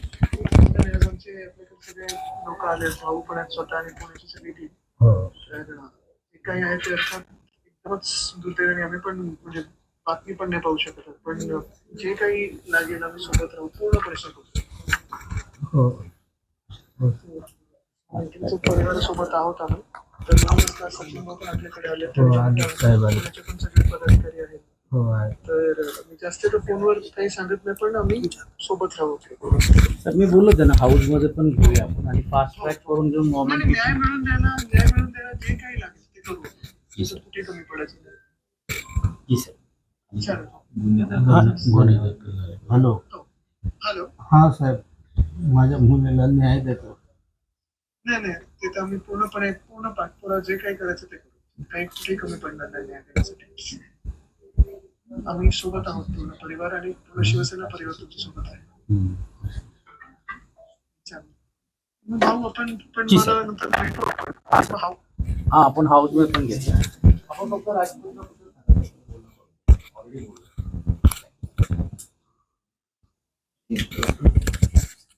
आमचे आपल्याकडे सगळे लोक आले, भाऊ पण आहेत स्वतः आणि पुण्याची सगळी टीम. तर जे काही आहे ते असतात एकदमच दुर्दैवाने आम्ही पण म्हणजे बातमी पण नाही पाहू शकत, पण जे काही लागेल आम्ही सोबत राहू, पूर्णपणे सोबत राहू. आणखीन परिवारासोबत आहोत आम्ही. तर म्हणूनच सचिन भाऊ पण आपल्याकडे आले, पुण्याचे पण सगळे पदाधिकारी आहेत. तर मी जास्त तर फोनवर काही सांगत नाही, पण आम्ही सोबत राहू. तर मी बोललो त्यांना हाऊस मध्ये पण घेऊया आपण आणि फास्ट ट्रॅक करून घेऊन मोमेंट न्याय मिळून द्यायला जे काही लागेल ते करू. कुठे कमी पडायचं हॅलो. हॅलो. हा साहेब, माझ्या मुलीला न्याय देतो. नाही ते तर आम्ही पूर्ण पाठपुरा जे काही करायचं ते करू. काही कुठेही कमी पडणार नाही न्याय देण्यासाठी. आम्ही सोबत आहोत, पूर्ण परिवार आणि पूर्ण शिवसेना परिवार तुमच्या सोबत आहे. भाऊ आपण पण मला नंतर भेटू. हा आपण हाऊस मध्ये पण घेतला. आपण फक्त